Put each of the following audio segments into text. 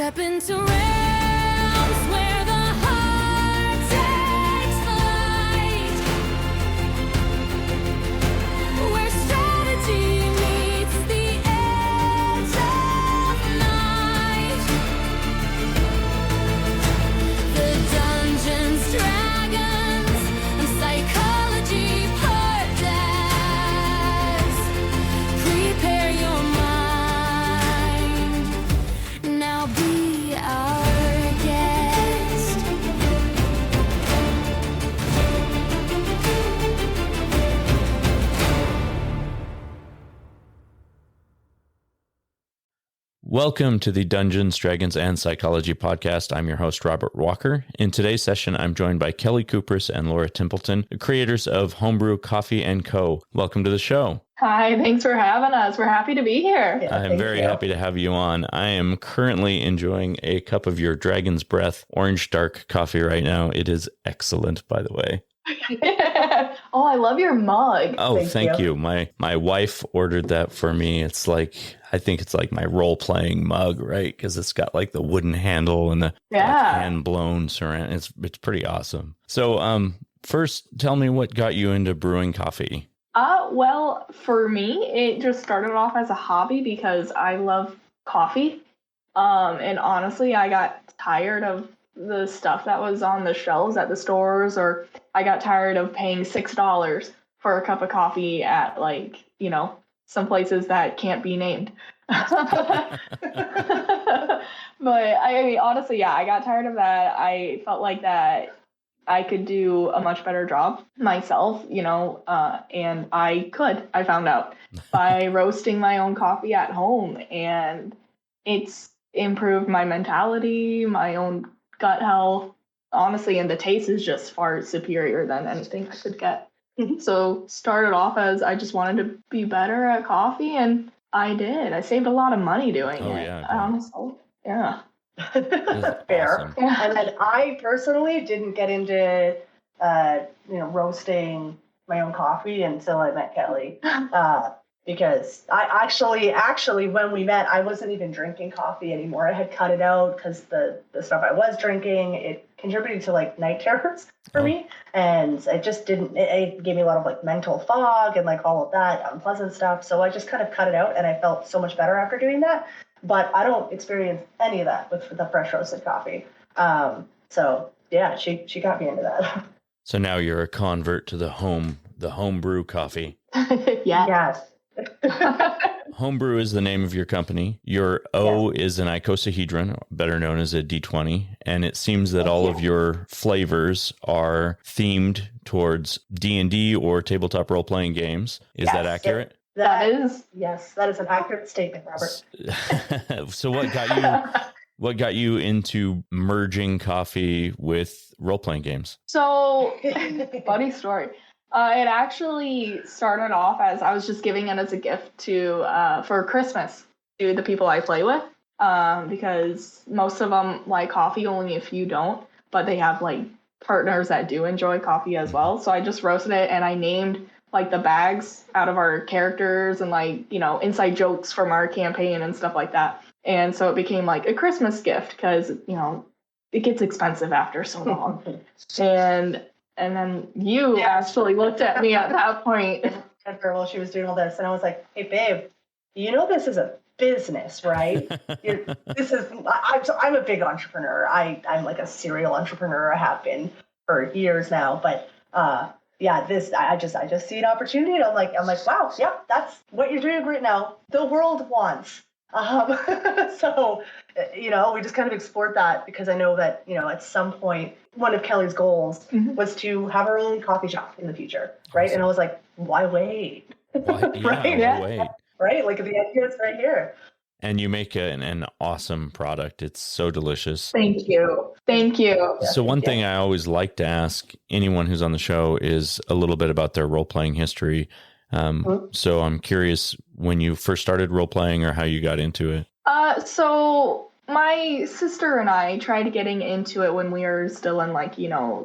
Step into realms where the heart takes flight, where strategy meets the edge of night. The Dungeons, Dragons, and Psychology Podcast. Prepare your mind. Now be our guest. Welcome to the Dungeons, Dragons, and Psychology Podcast. I'm your host, Robert Walker. In today's session, I'm joined by Kelly Kupris and Laura Templeton, the creators of Homebrew Coffee & Co. Welcome to the show. Hi, thanks for having us. We're happy to be here. Yeah, I'm very happy to have you on. I am currently enjoying a cup of your Dragon's Breath Orange Dark coffee right now. It is excellent, by the way. Oh, I love your mug. Oh, thank you. My wife ordered that for me. It's like, I think it's like my role-playing mug, right? Because it's got like the wooden handle and the hand-blown ceramic. It's pretty awesome. So, first, tell me what got you into brewing coffee. Well, for me, it just started off as a hobby because I love coffee. And honestly, I got tired of the stuff that was on the shelves at the stores, or I got tired of paying $6 for a cup of coffee at some places that can't be named. But I mean, honestly, yeah, I got tired of that. I felt like that I could do a much better job myself, and I found out by roasting my own coffee at home, and it's improved my mentality, my own gut health, honestly, and the taste is just far superior than anything I could get. So started off as I just wanted to be better at coffee, and I did. I saved a lot of money doing it. Yeah. Honestly, yeah. Fair. Awesome. Yeah. And then I personally didn't get into, roasting my own coffee until I met Kelly. Because I actually, when we met, I wasn't even drinking coffee anymore. I had cut it out because the stuff I was drinking, it contributed to like night terrors for me. And it just didn't, it gave me a lot of like mental fog and like all of that unpleasant stuff. So I just kind of cut it out, and I felt so much better after doing that. But I don't experience any of that with the fresh roasted coffee. So yeah, she got me into that. So now you're a convert to the homebrew coffee. Yeah. Yes. Homebrew is the name of your company. Your O is an icosahedron, better known as a D20. And it seems that all of your flavors are themed towards D&D or tabletop role-playing games. Is that accurate? That is. Yes, that is an accurate statement, Robert. So what got you into merging coffee with role-playing games? So, funny story. It actually started off as I was just giving it as a gift for Christmas to the people I play with, because most of them like coffee, only a few don't, but they have like partners that do enjoy coffee as well. So I just roasted it, and I named like the bags out of our characters and inside jokes from our campaign and stuff like that. And so it became like a Christmas gift because, it gets expensive after so long. And then you actually looked at me at that point. While she was doing all this, and I was like, "Hey, babe, this is a business, right? I'm a big entrepreneur. I'm like a serial entrepreneur. I have been for years now. But I just see an opportunity, and I'm like, wow, yeah, that's what you're doing right now. The world wants." So, we just kind of explored that because I know that, at some point, one of Kelly's goals was to have her own coffee shop in the future, right? Awesome. And I was like, why wait? Wait. Right? Like the idea is right here. And you make an awesome product. It's so delicious. Thank you. So one thing I always like to ask anyone who's on the show is a little bit about their role-playing history. So I'm curious when you first started role-playing or how you got into it. So my sister and I tried getting into it when we were still in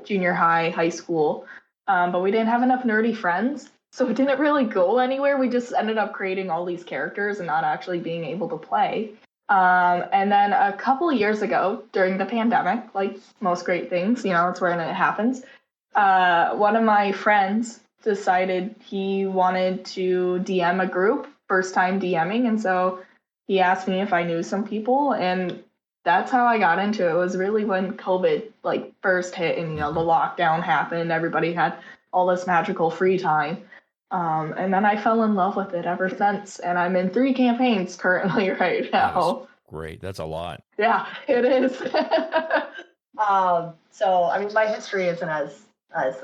junior high school, but we didn't have enough nerdy friends. So it didn't really go anywhere. We just ended up creating all these characters and not actually being able to play. And then a couple years ago, during the pandemic, like most great things, it's when it happens. One of my friends decided he wanted to DM a group, first time DMing, and so he asked me if I knew some people, and that's how I got into it. It was really when COVID like first hit, and the lockdown happened. Everybody had all this magical free time, and then I fell in love with it ever since. And I'm in 3 campaigns currently right now. Great, that's a lot. Yeah, it is. So I mean, my history isn't as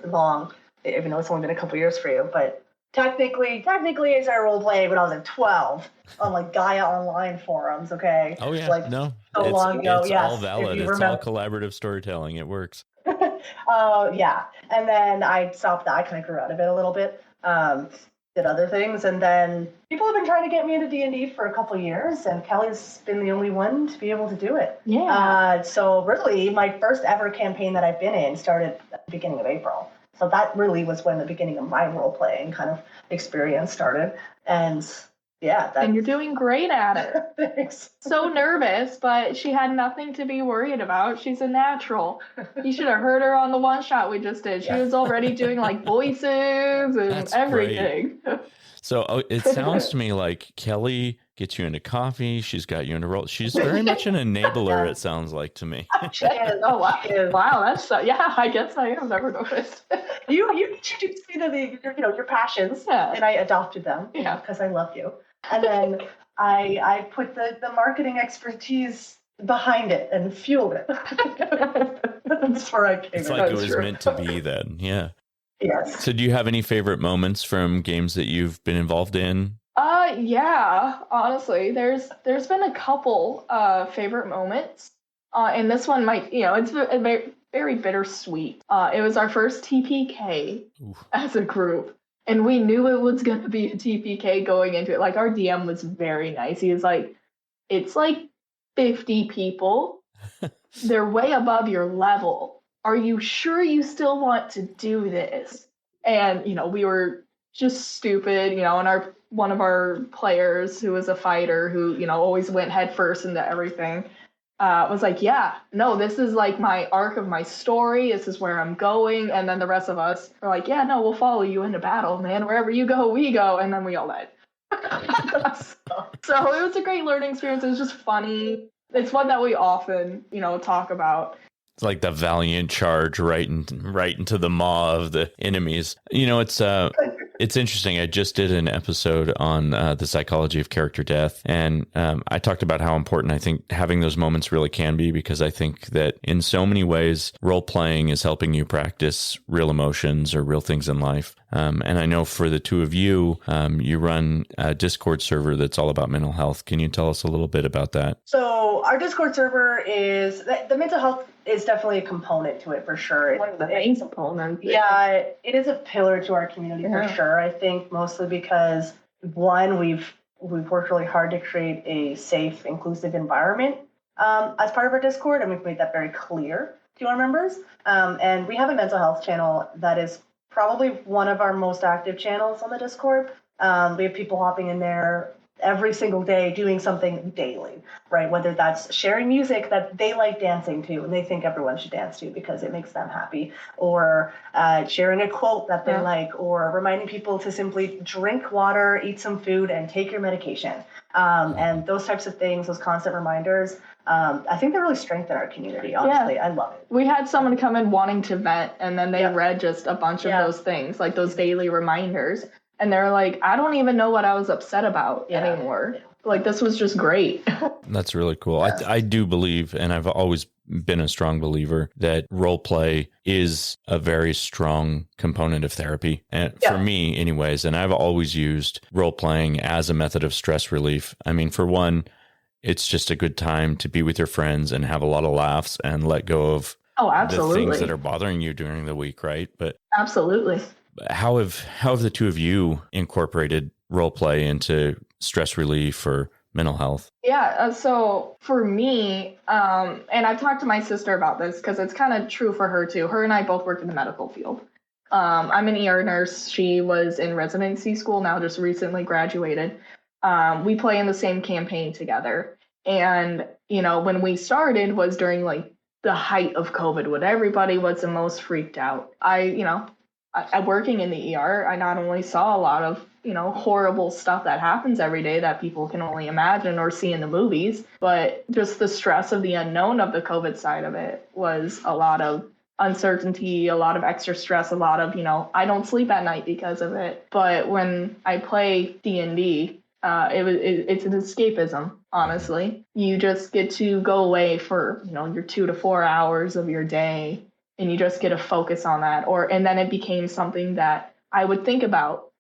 long, even though it's only been a couple years for you, but technically I started role playing when I was like 12 on like Gaia Online forums. Okay. Oh yeah. Like no. So long ago. It's yes, all valid. It's all collaborative storytelling. It works. Yeah. And then I stopped that. I kind of grew out of it a little bit. Did other things, and then people have been trying to get me into D&D for a couple years, and Kelly's been the only one to be able to do it. Yeah. So really, my first ever campaign that I've been in started at the beginning of April. So that really was when the beginning of my role-playing kind of experience started. And yeah. And you're doing great at it. Thanks. So nervous, but she had nothing to be worried about. She's a natural. You should have heard her on the one shot we just did. She was already doing like voices and That's everything. So it sounds to me like Kelly gets you into coffee. She's got you into role. She's very much an enabler. It sounds like to me. She is. Oh wow! Wow, that's yeah. I guess I have never noticed. You introduced me to your passions, and I adopted them. Yeah, because I love you. And then I put the marketing expertise behind it and fueled it. That's where I came. It's like it was meant to be then. Yeah. Yes. So do you have any favorite moments from games that you've been involved in? Yeah, honestly, there's been a couple favorite moments. And this one might, it's very, very bittersweet. It was our first TPK as a group, and we knew it was going to be a TPK going into it. Like, our DM was very nice. He was like, it's like 50 people. They're way above your level. Are you sure you still want to do this? And, we were just stupid, and one of our players who was a fighter who, always went head first into everything, was like, yeah, no, this is like my arc of my story. This is where I'm going. And then the rest of us are like, yeah, no, we'll follow you into battle, man. Wherever you go, we go. And then we all died. So it was a great learning experience. It was just funny. It's one that we often, talk about. It's like the valiant charge right into the maw of the enemies. It's interesting. I just did an episode on the psychology of character death, and I talked about how important I think having those moments really can be, because I think that in so many ways, role playing is helping you practice real emotions or real things in life. And I know for the two of you, you run a Discord server that's all about mental health. Can you tell us a little bit about that? So our Discord server is the mental health is definitely a component to it for sure. One of the main components. Yeah, it is a pillar to our community for sure. I think mostly because one, we've worked really hard to create a safe, inclusive environment as part of our Discord, and we've made that very clear to our members. And we have a mental health channel that is probably one of our most active channels on the Discord. We have people hopping in there every single day doing something daily, right? Whether that's sharing music that they like dancing to and they think everyone should dance to because it makes them happy, or sharing a quote that they like, or reminding people to simply drink water, eat some food, and take your medication. And those types of things, those constant reminders, I think they really strengthen our community, honestly. I love it. We had someone come in wanting to vent, and then they read just a bunch of those things, like those daily reminders. And they're like, I don't even know what I was upset about anymore. Like, this was just great. That's really cool. I do believe, and I've always been a strong believer, that role play is a very strong component of therapy. And for me, anyways, and I've always used role playing as a method of stress relief. I mean, for one, it's just a good time to be with your friends and have a lot of laughs and let go of the things that are bothering you during the week, right? But absolutely. How have the two of you incorporated role play into stress relief or mental health? Yeah, so for me, and I've talked to my sister about this because it's kind of true for her too. Her and I both work in the medical field. I'm an ER nurse. She was in residency school, now just recently graduated. We play in the same campaign together. And, when we started was during like the height of COVID, when everybody was the most freaked out. I working in the ER, I not only saw a lot of, horrible stuff that happens every day that people can only imagine or see in the movies, but just the stress of the unknown of the COVID side of it was a lot of uncertainty, a lot of extra stress, a lot of, I don't sleep at night because of it. But when I play D&D, it's an escapism, honestly. You just get to go away for, your 2 to 4 hours of your day, and you just get to focus on that. And then it became something that I would think about,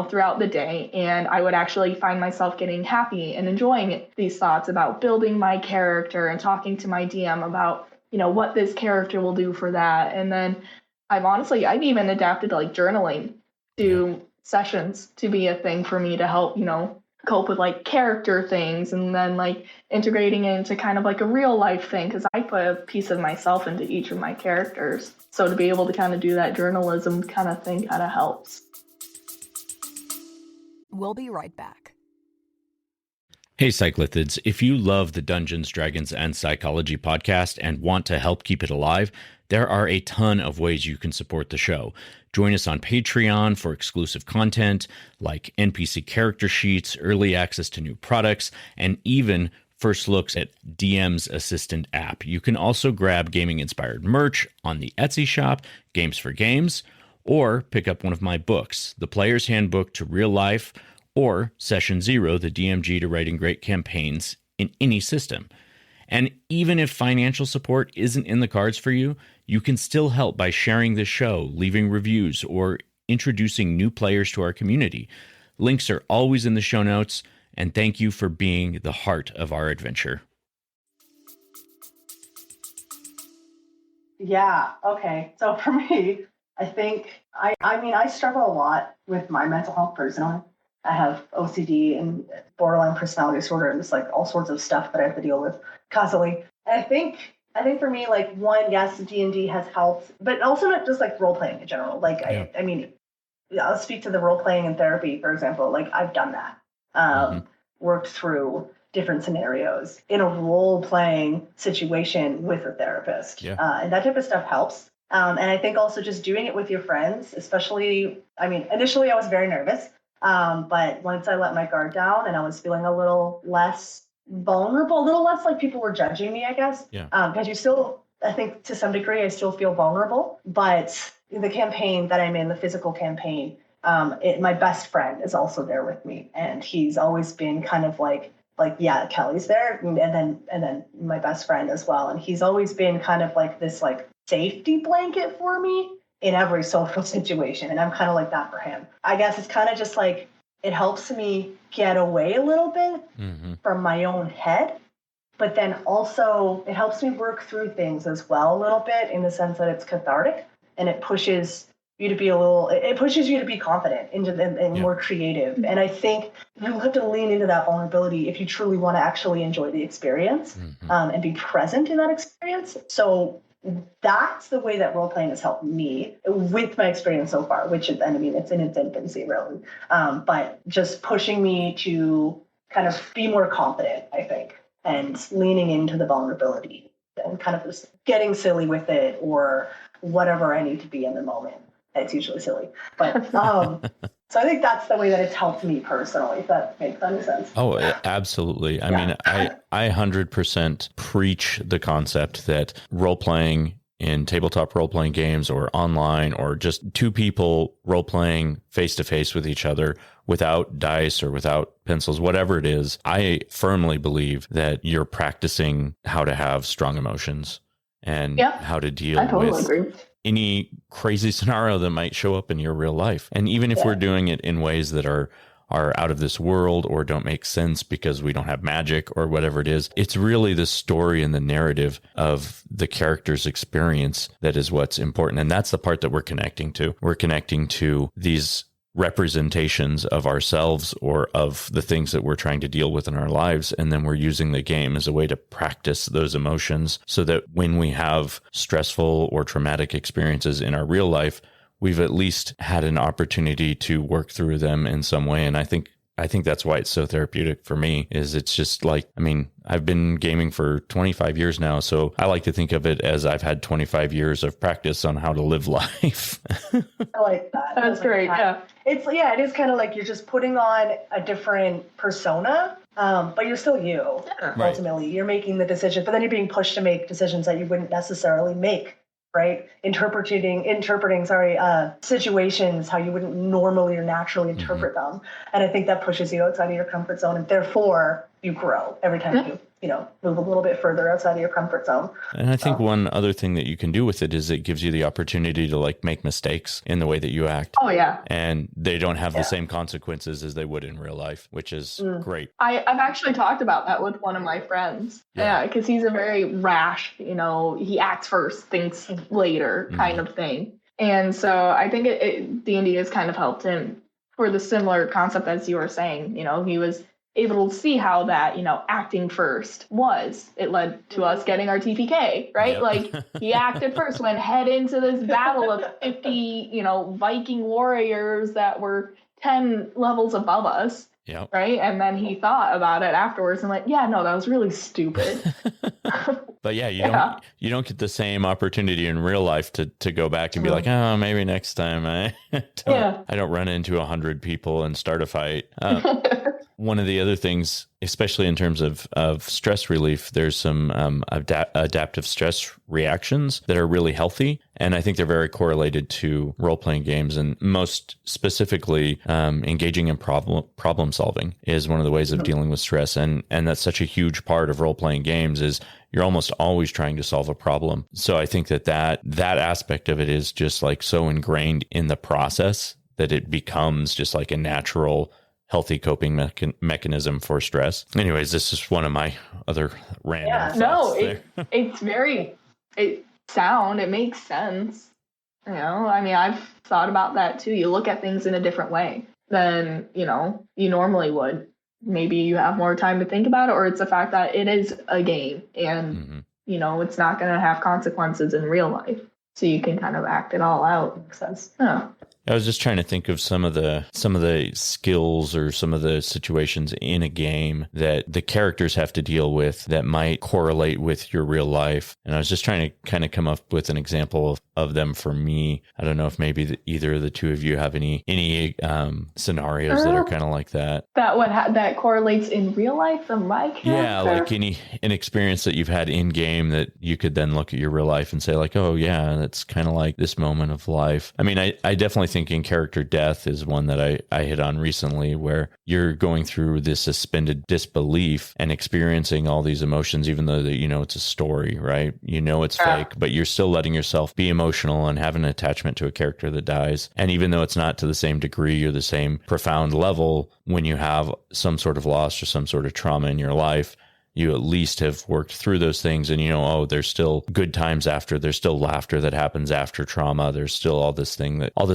throughout the day, and I would actually find myself getting happy and enjoying these thoughts about building my character and talking to my DM about, what this character will do for that. And then I've even adapted like journaling to sessions to be a thing for me to help, cope with like character things, and then like integrating it into kind of like a real life thing, because I put a piece of myself into each of my characters. So to be able to kind of do that journalism kind of thing kind of helps. We'll be right back. Hey, Cyclithids, if you love the Dungeons, Dragons, and Psychology podcast and want to help keep it alive, there are a ton of ways you can support the show. Join us on Patreon for exclusive content like NPC character sheets, early access to new products, and even first looks at DM's Assistant app. You can also grab gaming-inspired merch on the Etsy shop, Games for Games, or pick up one of my books, The Player's Handbook to Real Life, or Session Zero, the DMG to Writing Great Campaigns in any system. And even if financial support isn't in the cards for you, you can still help by sharing the show, leaving reviews, or introducing new players to our community. Links are always in the show notes, and thank you for being the heart of our adventure. Yeah, okay. So for me, I think, I struggle a lot with my mental health personally. I have OCD and borderline personality disorder, and just like all sorts of stuff that I have to deal with constantly. And I think for me, like, one, yes, D&D has helped, but also not just like role playing in general. Like, yeah. I'll speak to the role playing in therapy, for example. Like, I've done that, worked through different scenarios in a role playing situation with a therapist, and that type of stuff helps. And I think also just doing it with your friends, especially, initially I was very nervous. But once I let my guard down and I was feeling a little less vulnerable, a little less like people were judging me, I guess. Yeah. Because you still, I think to some degree, I still feel vulnerable. But the campaign that I'm in, the physical campaign, my best friend is also there with me, and he's always been kind of like yeah, Kelly's there, and then my best friend as well, and he's always been kind of like this like safety blanket for me in every social situation, and I'm kind of like that for him. I guess it's kind of just like, it helps me get away a little bit from my own head, but then also it helps me work through things as well a little bit, in the sense that it's cathartic, and it pushes you to be confident and more creative. And I think you have to lean into that vulnerability if you truly want to actually enjoy the experience, and be present in that experience. So that's the way that role playing has helped me with my experience so far, which is, it's in its infancy, really. But just pushing me to kind of be more confident, I think, and leaning into the vulnerability and kind of just getting silly with it, or whatever I need to be in the moment. It's usually silly. But so I think that's the way that it's helped me personally, if that makes any sense. Oh, absolutely. I 100% preach the concept that role-playing in tabletop role-playing games, or online, or just two people role-playing face-to-face with each other without dice or without pencils, whatever it is, I firmly believe that you're practicing how to have strong emotions and how to deal with any crazy scenario that might show up in your real life. And even if we're doing it in ways that are out of this world, or don't make sense because we don't have magic or whatever it is, it's really the story and the narrative of the character's experience that is what's important. And that's the part that we're connecting to. We're connecting to these representations of ourselves, or of the things that we're trying to deal with in our lives. And then we're using the game as a way to practice those emotions, so that when we have stressful or traumatic experiences in our real life, we've at least had an opportunity to work through them in some way. And I think I think that's why it's so therapeutic for me is it's just like, I mean, I've been gaming for 25 years now. So I like to think of it as I've had 25 years of practice on how to live life. I like that. That's great. Yeah. It is kind of like you're just putting on a different persona, but you're still you. Yeah. Ultimately, you're making the decision, but then you're being pushed to make decisions that you wouldn't necessarily make. Right, interpreting situations how you wouldn't normally or naturally interpret them, and I think that pushes you outside of your comfort zone, and therefore you grow every time you move a little bit further outside of your comfort zone. And I think one other thing that you can do with it is it gives you the opportunity to like make mistakes in the way that you act. Oh yeah. And they don't have the same consequences as they would in real life, which is great. I've actually talked about that with one of my friends. Yeah, because he's a very rash, he acts first, thinks later kind of thing. And so I think D&D has kind of helped him for the similar concept as you were saying. He was able to see how that, acting first it led to us getting our TPK, right? Yep. Like he acted first, went head into this battle of 50, Viking warriors that were 10 levels above us. Yep. Right. And then he thought about it afterwards and like, yeah, no, that was really stupid. But yeah, you don't get the same opportunity in real life to go back and be like, oh, maybe next time I don't run into 100 people and start a fight. One of the other things, especially in terms of stress relief, there's some adaptive stress reactions that are really healthy. And I think they're very correlated to role-playing games. And most specifically, engaging in problem solving is one of the ways of dealing with stress. And that's such a huge part of role-playing games is you're almost always trying to solve a problem. So I think that aspect of it is just like so ingrained in the process that it becomes just like a natural healthy coping mechanism for stress. Anyways, this is one of my other random thoughts. It's very sound. It makes sense. I mean, I've thought about that too. You look at things in a different way than, you normally would. Maybe you have more time to think about it, or it's the fact that it is a game and, it's not going to have consequences in real life. So you can kind of act it all out. Makes sense. Yeah. I was just trying to think of some of the skills or some of the situations in a game that the characters have to deal with that might correlate with your real life. And I was just trying to kind of come up with an example of them for me. I don't know if maybe either of the two of you have any scenarios that are kind of like that. That correlates in real life from my character? Yeah, like an experience that you've had in game that you could then look at your real life and say like, oh yeah, that's kind of like this moment of life. I mean, I definitely think in character death is one that I hit on recently where you're going through this suspended disbelief and experiencing all these emotions, even though it's a story, right? It's fake, but you're still letting yourself be emotional and have an attachment to a character that dies. And even though it's not to the same degree or the same profound level, when you have some sort of loss or some sort of trauma in your life, you at least have worked through those things and there's still good times after, there's still laughter that happens after trauma. There's still all this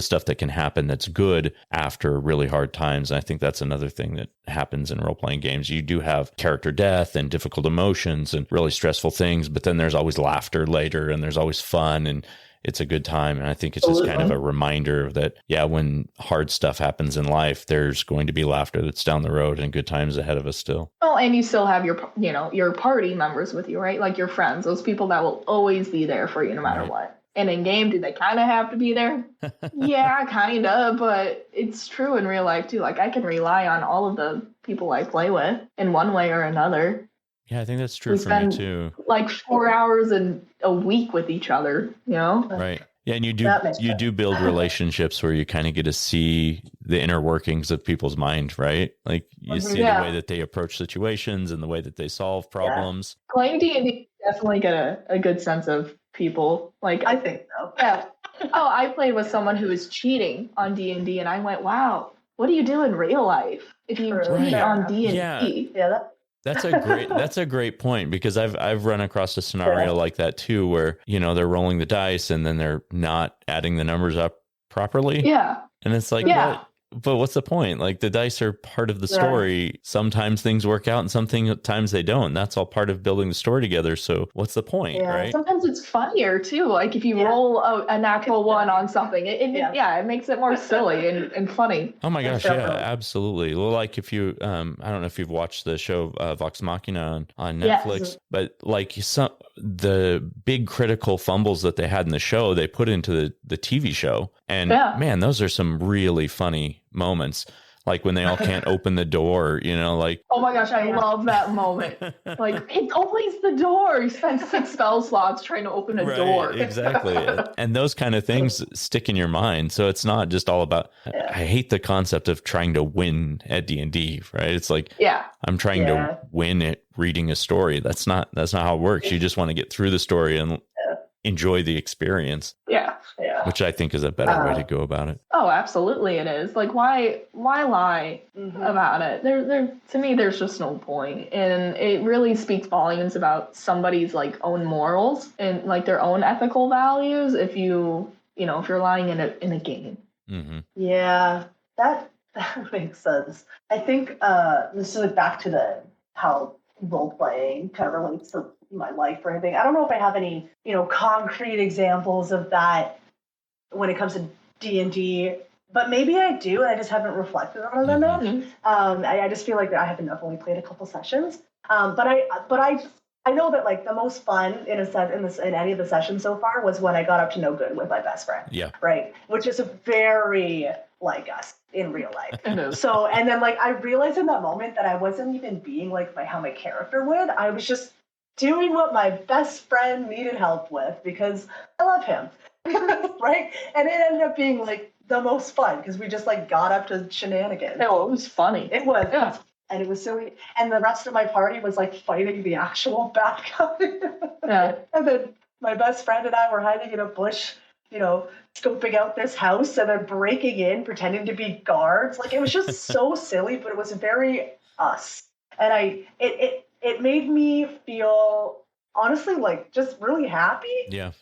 stuff that can happen that's good after really hard times. And I think that's another thing that happens in role-playing games. You do have character death and difficult emotions and really stressful things, but then there's always laughter later and there's always fun and it's a good time. And I think it's just kind of a reminder that, when hard stuff happens in life, there's going to be laughter that's down the road and good times ahead of us still. Oh, and you still have your party members with you, right? Like your friends, those people that will always be there for you no matter what. And in game, do they kind of have to be there? Yeah, kind of, but it's true in real life too. Like I can rely on all of the people I play with in one way or another. Yeah, I think that's true for me too. Like 4 hours a week with each other, Right. Yeah, and you do build relationships where you kind of get to see the inner workings of people's mind, right? Like you see the way that they approach situations and the way that they solve problems. Yeah. Playing D&D definitely get a good sense of people. Like I think so. Yeah. I played with someone who was cheating on D&D, and I went, "Wow, what do you do in real life if you cheat on D&D?" That's a great point because I've run across a scenario like that too, where, they're rolling the dice and then they're not adding the numbers up properly. Yeah. And it's like, but what's the point? Like, the dice are part of the story. Sometimes things work out and sometimes they don't. That's all part of building the story together. So what's the point, right? Sometimes it's funnier too. Like if you roll a natural one on something, it makes it more silly and funny. Oh my gosh, yeah, absolutely. Well, like if you, I don't know if you've watched the show Vox Machina on Netflix, but like the big critical fumbles that they had in the show, they put into the TV show. And man, those are some really funny moments. Like when they all can't open the door, like... Oh my gosh, I love that moment. Like, it's always the door. You spend 6 spell slots trying to open a door. Exactly. And those kind of things stick in your mind. So it's not just all about... I hate the concept of trying to win at D&D, right? It's like, I'm trying to win at reading a story. That's not how it works. You just want to get through the story and enjoy the experience. Yeah. Which I think is a better way to go about it. Oh, absolutely it is. Like, why lie about it? To me, there's just no point. And it really speaks volumes about somebody's like own morals and like their own ethical values if you're lying in a game. Mm-hmm. Yeah, that makes sense. I think this is like back to how role playing kind of relates to my life or anything. I don't know if I have any, concrete examples of that when it comes to D&D, but maybe I do, and I just haven't reflected on them enough. I just feel like I have only played a couple sessions. But I know that like the most fun in any of the sessions so far was when I got up to no good with my best friend. Yeah. Right. Which is very like us in real life. So, and then like I realized in that moment that I wasn't even being like how my character would. I was just doing what my best friend needed help with because I love him. Right? And it ended up being like the most fun because we just like got up to shenanigans. Oh, it was funny. It was. Yeah. And it was silly. And the rest of my party was like fighting the actual bad guy. And then my best friend and I were hiding in a bush, scoping out this house and then breaking in, pretending to be guards. Like it was just so silly, but it was very us. And it made me feel honestly like just really happy. Yeah.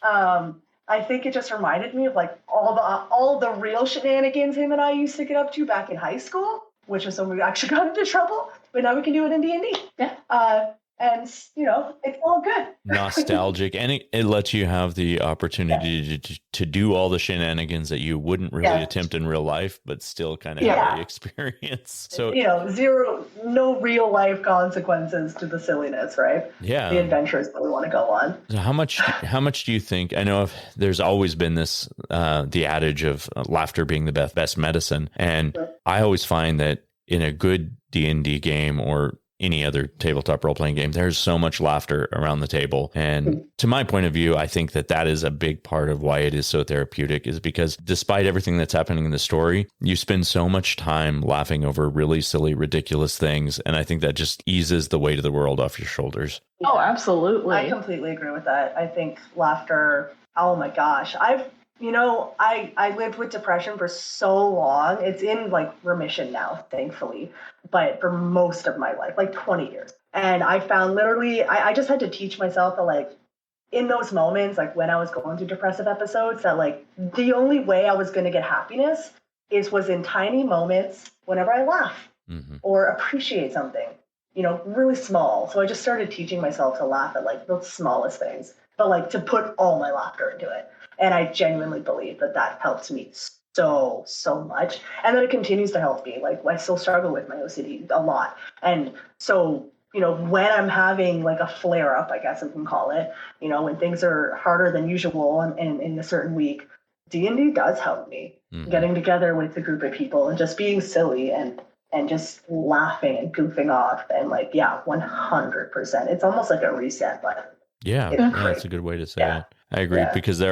I think it just reminded me of like all the real shenanigans him and I used to get up to back in high school, which is when we actually got into trouble. But now we can do it in D&D. Yeah. And it's all good. Nostalgic, and it lets you have the opportunity to do all the shenanigans that you wouldn't really attempt in real life, but still kind of have the experience. So no real life consequences to the silliness, right? Yeah, the adventures that we want to go on. So how much do you think? I know there's always been this the adage of laughter being the best medicine, and I always find that in a good D&D game or any other tabletop role-playing game, there's so much laughter around the table. And to my point of view, I think that is a big part of why it is so therapeutic, is because despite everything that's happening in the story, you spend so much time laughing over really silly, ridiculous things. And I think that just eases the weight of the world off your shoulders. Oh, absolutely. I completely agree with that. I think laughter, oh my gosh. I lived with depression for so long. It's in like remission now, thankfully, but for most of my life, like 20 years. And I found literally, I just had to teach myself that like in those moments, like when I was going through depressive episodes, that like the only way I was going to get happiness was in tiny moments whenever I laugh or appreciate something, really small. So I just started teaching myself to laugh at like the smallest things, but like to put all my laughter into it. And I genuinely believe that helps me so much. And then it continues to help me. Like I still struggle with my OCD a lot. And so, when I'm having like a flare up, I guess I can call it, when things are harder than usual and in a certain week, D&D does help me getting together with a group of people and just being silly and just laughing and goofing off. And like, 100%. It's almost like a reset button. Yeah, that's a good way to say it. I agree because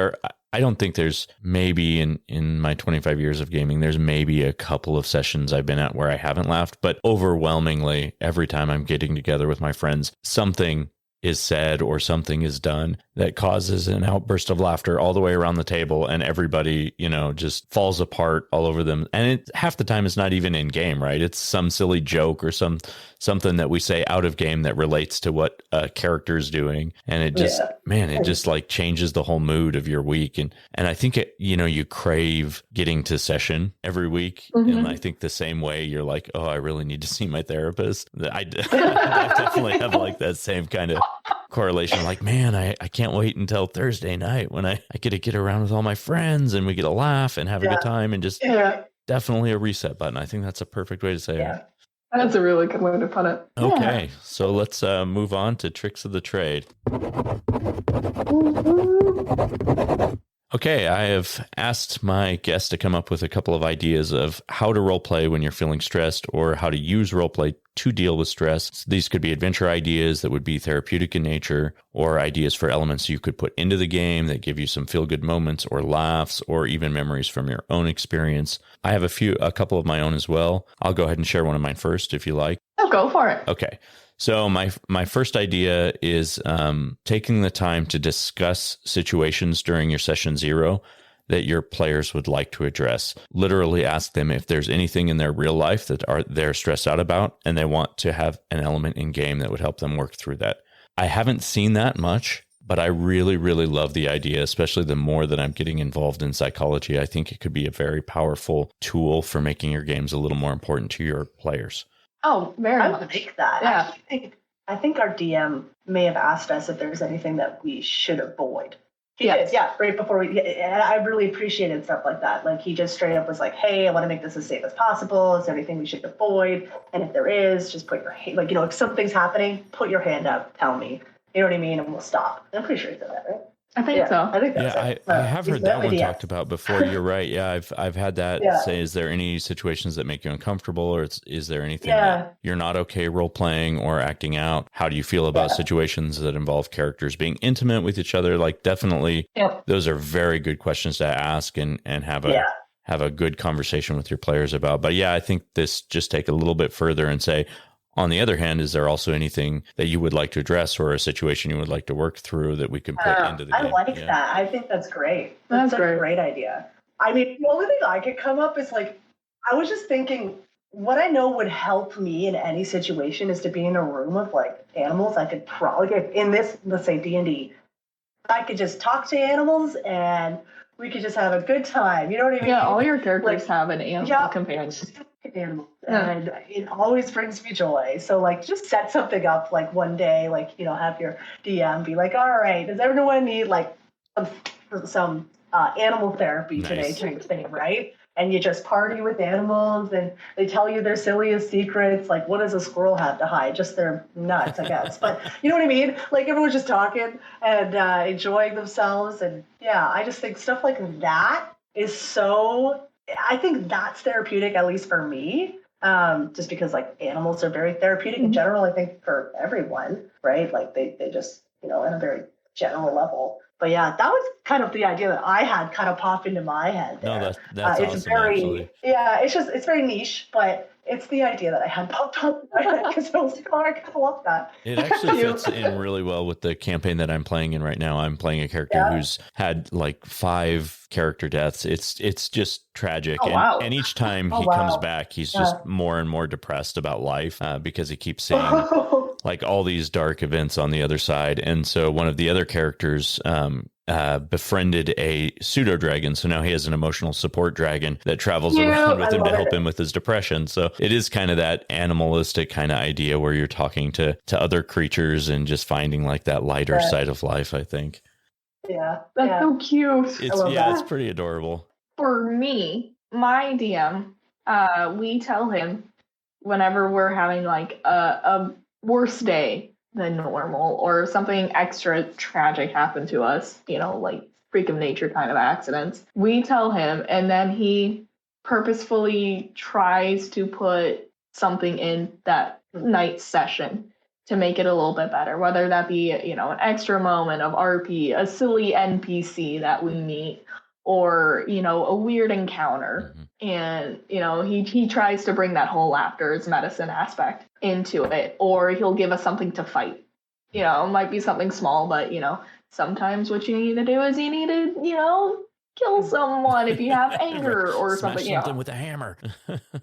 I don't think there's maybe in my 25 years of gaming, there's maybe a couple of sessions I've been at where I haven't laughed, but overwhelmingly every time I'm getting together with my friends, something is said or something is done that causes an outburst of laughter all the way around the table, and everybody, just falls apart all over them. And half the time it's not even in game, right? It's some silly joke or something that we say out of game that relates to what a character is doing. And it just man, it just like changes the whole mood of your week. And I think you crave getting to session every week. Mm-hmm. And I think the same way you're like, oh, I really need to see my therapist. I definitely have like that same kind of correlation. Like, man, I can't wait until Thursday night when I get to get around with all my friends and we get to laugh and have a good time, and just definitely a reset button. I think that's a perfect way to say it. That's a really good way to put it. Okay, so let's move on to tricks of the trade. Okay, I have asked my guests to come up with a couple of ideas of how to roleplay when you're feeling stressed, or how to use roleplay to deal with stress. So these could be adventure ideas that would be therapeutic in nature, or ideas for elements you could put into the game that give you some feel-good moments or laughs, or even memories from your own experience. I have a couple of my own as well. I'll go ahead and share one of mine first if you like. Oh, go for it. Okay. So my first idea is taking the time to discuss situations during your session 0 that your players would like to address. Literally ask them if there's anything in their real life that they're stressed out about, and they want to have an element in game that would help them work through that. I haven't seen that much, but I really, really love the idea, especially the more that I'm getting involved in psychology. I think it could be a very powerful tool for making your games a little more important to your players. Oh, very I much. like that. Yeah. I think our DM may have asked us if there's anything that we should avoid. He Yes. did, yeah, right before we, and I really appreciated stuff like that. Like, he just straight up was like, hey, I want to make this as safe as possible. Is there anything we should avoid? And if there is, just put your hand, like, if something's happening, put your hand up, tell me. You know what I mean? And we'll stop. I'm pretty sure he said that, right? I think so. I think that's it. I have heard that one idea. talked about before. You're right. Yeah, I've had that say, is there any situations that make you uncomfortable, or is there anything that you're not okay role playing or acting out? How do you feel about situations that involve characters being intimate with each other? Like, definitely, those are very good questions to ask and have a good conversation with your players about. But yeah, I think this just take a little bit further and say, on the other hand, is there also anything that you would like to address, or a situation you would like to work through that we can put into the game? I like that. I think that's great. That's a great idea. I mean, the only thing I could come up is, like, I was just thinking, what I know would help me in any situation is to be in a room with, like, animals. I could probably get in this, let's say D&D, I could just talk to animals and we could just have a good time. You know what I mean? Yeah, all your characters have an animal companion. Animals, and it always brings me joy. So, like, just set something up, like, one day, like, have your DM be like, all right, does everyone need, like, some animal therapy today type thing, right? And you just party with animals, and they tell you their silliest secrets. Like, what does a squirrel have to hide? Just their nuts, I guess. But you know what I mean? Like, everyone's just talking and enjoying themselves. And yeah, I just think stuff like that is so, I think that's therapeutic, at least for me. Just because, like, animals are very therapeutic in general, I think, for everyone, right? Like, they just, in a very general level. But yeah, that was kind of the idea that I had kind of pop into my head there. No, that's it's awesome, very, actually. Yeah, it's very niche, but it's the idea that I had popped up in my head because I was like, oh, I kind of love that. It actually fits in really well with the campaign that I'm playing in right now. I'm playing a character who's had like 5 character deaths. It's just tragic. And each time he comes back, he's just more and more depressed about life because he keeps seeing like all these dark events on the other side. And so one of the other characters befriended a pseudo dragon. So now he has an emotional support dragon that travels around with him to help him with his depression. So it is kind of that animalistic kind of idea where you're talking to other creatures and just finding like that lighter side of life, I think. Yeah. That's so cute. It's pretty adorable. For me, my DM, we tell him whenever we're having like a worse day than normal or something extra tragic happened to us, like freak of nature kind of accidents, we tell him, and then he purposefully tries to put something in that night session to make it a little bit better, whether that be, an extra moment of RP, a silly NPC that we meet, or, a weird encounter. And, he tries to bring that whole laughter as medicine aspect into it, or he'll give us something to fight. It might be something small, but, sometimes what you need to do is you need to, kill someone if you have anger or Smash something. something with a hammer.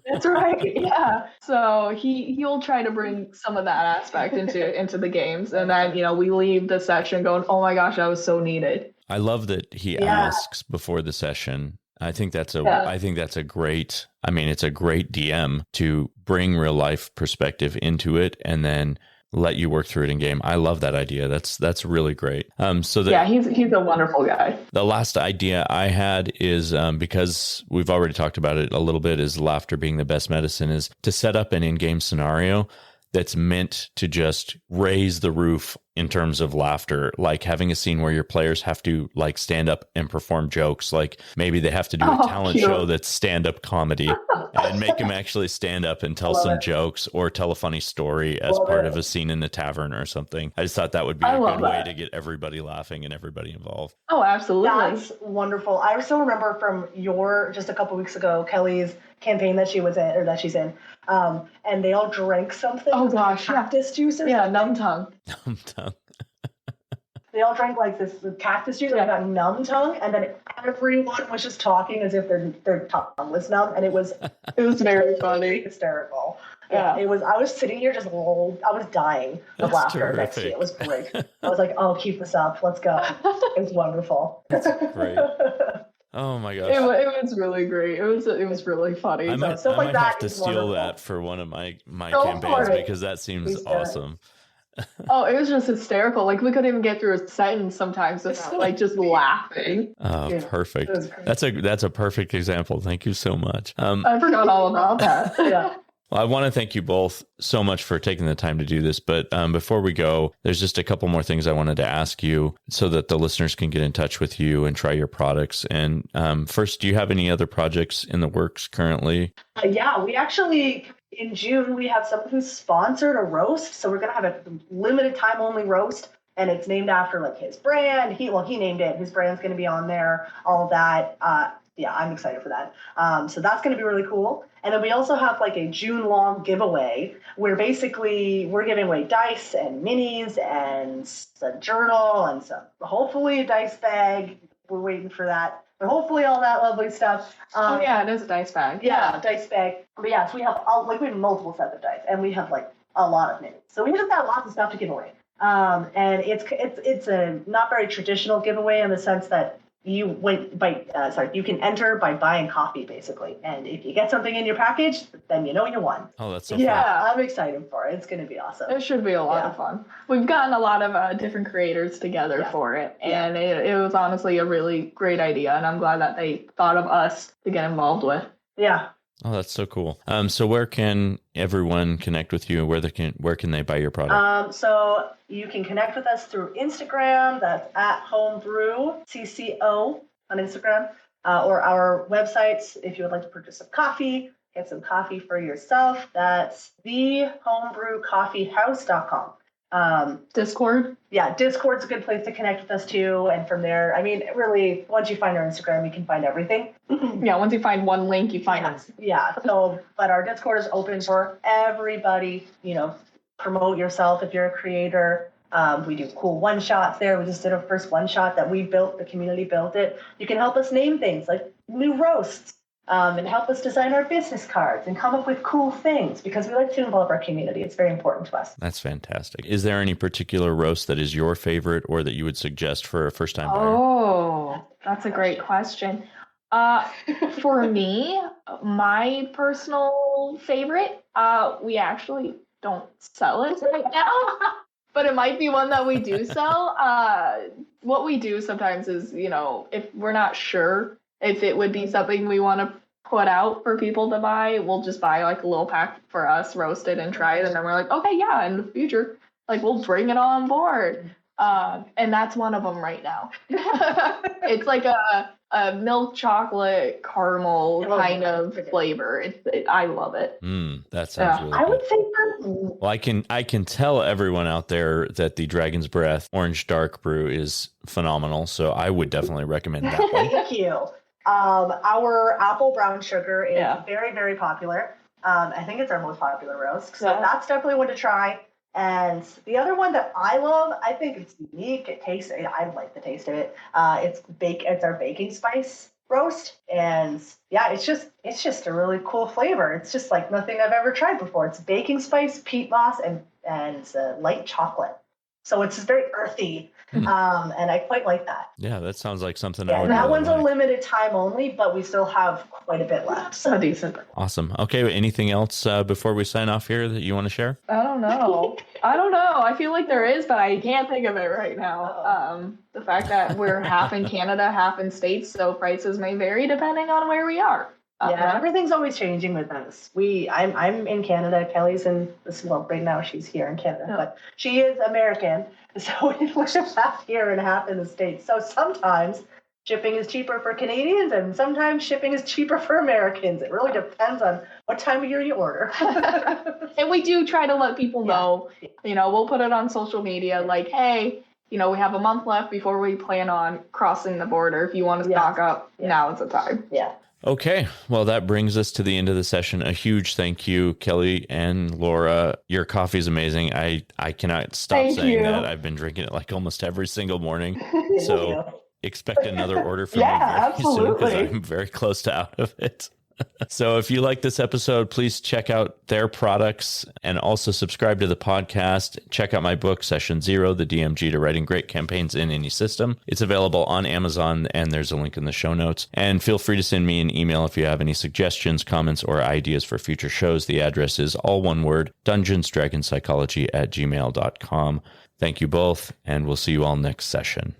That's right. Yeah. So he'll try to bring some of that aspect into the games, and then we leave the session going, "Oh my gosh, that was so needed." I love that he asks before the session. I think that's a great. I mean, it's a great DM to bring real life perspective into it, and then let you work through it in game. I love that idea. That's really great. He's a wonderful guy. The last idea I had is because we've already talked about it a little bit, is laughter being the best medicine, is to set up an in-game scenario that's meant to just raise the roof in terms of laughter, like having a scene where your players have to like stand up and perform jokes. Like maybe they have to do a talent show that's stand-up comedy and make them actually stand up and tell some jokes or tell a funny story as part of a scene in the tavern or something. I just thought that would be a good way to get everybody laughing and everybody involved. Oh, absolutely. That's wonderful. I still remember from just a couple weeks ago, Kelly's campaign that she was in, or that she's in, and they all drank something. Oh gosh, cactus juice or something. Numb tongue. Numb tongue. They all drank like this cactus juice, and I got numb tongue, and then everyone was just talking as if their tongue was numb, and it was very funny, hysterical. Yeah, it was. I was sitting here I was dying of laughter next to you. It was great. I was like, "Oh, keep this up. Let's go." It was wonderful. That's great. Oh my gosh! It was really great. It was really funny. I might have to steal that for one of my campaigns because that seems awesome. Oh, it was just hysterical. Like we couldn't even get through a sentence sometimes without like just laughing. Oh, perfect. That's a perfect example. Thank you so much. I forgot all about that. Yeah. Well, I want to thank you both so much for taking the time to do this. But before we go, there's just a couple more things I wanted to ask you so that the listeners can get in touch with you and try your products. And first, do you have any other projects in the works currently? Yeah, we actually, in June, we have someone who's sponsored a roast. So we're going to have a limited time only roast. And it's named after like his brand. He named it. His brand's going to be on there, all of that. Yeah, I'm excited for that. So that's going to be really cool. And then we also have like a June-long giveaway where basically we're giving away dice and minis and a journal and some, hopefully a dice bag. We're waiting for that. But hopefully all that lovely stuff. It is a dice bag. Yeah, dice bag. But yeah, so we have we have multiple sets of dice and we have like a lot of minis. So we just got lots of stuff to give away. And it's a not very traditional giveaway in the sense that you can enter by buying coffee basically, and if you get something in your package, then you won. Oh, that's so fun. Yeah, I'm excited for it. It's going to be awesome. It should be a lot of fun. We've gotten a lot of different creators together for it, and it was honestly a really great idea, and I'm glad that they thought of us to get involved with. Yeah. Oh, that's so cool. So where can everyone connect with you? Where can they buy your product? So you can connect with us through Instagram. That's at Homebrew CCO on Instagram, or our websites. If you would like to purchase some coffee, get some coffee for yourself. That's thehomebrewcoffeehouse.com. Discord? Yeah, Discord's a good place to connect with us too. And from there, I mean, really, once you find our Instagram, you can find everything. Yeah, once you find one link, you find us. Yeah, but our Discord is open for everybody. Promote yourself if you're a creator. We do cool one-shots there. We just did our first one-shot that we built. The community built it. You can help us name things like new roasts. And help us design our business cards and come up with cool things because we like to involve our community. It's very important to us. That's fantastic. Is there any particular roast that is your favorite or that you would suggest for a first-time buyer? Oh, that's a great question. For me, my personal favorite, we actually don't sell it right now, but it might be one that we do sell. What we do sometimes is, if we're not sure if it would be something we want to put out for people to buy, we'll just buy like a little pack for us, roast it and try it. And then we're like, okay, yeah, in the future, like we'll bring it on board. And that's one of them right now. It's like a milk chocolate caramel kind of flavor. I love it. That sounds really good. I would say well, I can tell everyone out there that the Dragon's Breath Orange Dark Brew is phenomenal. So I would definitely recommend that one. Thank you. Our apple brown sugar is very, very popular. I think it's our most popular roast. So that's definitely one to try. And the other one that I love, I think it's unique. I like the taste of it. It's our baking spice roast, and yeah, it's just a really cool flavor. It's just like nothing I've ever tried before. It's baking spice, peat moss, and light chocolate. So it's very earthy, and I quite like that. Yeah, that sounds like something. Yeah, I would that really one's like. a limited time only, but we still have quite a bit left. So decent. Awesome. Okay, anything else before we sign off here that you want to share? I don't know. I feel like there is, but I can't think of it right now. The fact that we're half in Canada, half in States, so prices may vary depending on where we are. Yeah, everything's always changing with us. I'm in Canada. Kelly's right now she's here in Canada, but she is American. So we live half here and half in the States. So sometimes shipping is cheaper for Canadians and sometimes shipping is cheaper for Americans. It really depends on what time of year you order. And we do try to let people know, we'll put it on social media like, hey, we have a month left before we plan on crossing the border. If you want to stock up, now is the time. Yeah. Okay, well, that brings us to the end of the session. A huge thank you, Kelly and Laura. Your coffee is amazing. I cannot stop saying that. I've been drinking it like almost every single morning. So expect another order from me very soon because I'm very close to out of it. So if you like this episode, please check out their products and also subscribe to the podcast. Check out my book, Session Zero, the DMG to Writing Great Campaigns in Any System. It's available on Amazon, and there's a link in the show notes. And feel free to send me an email if you have any suggestions, comments, or ideas for future shows. The address is all one word, dungeonsdragonpsychology@gmail.com. Thank you both, and we'll see you all next session.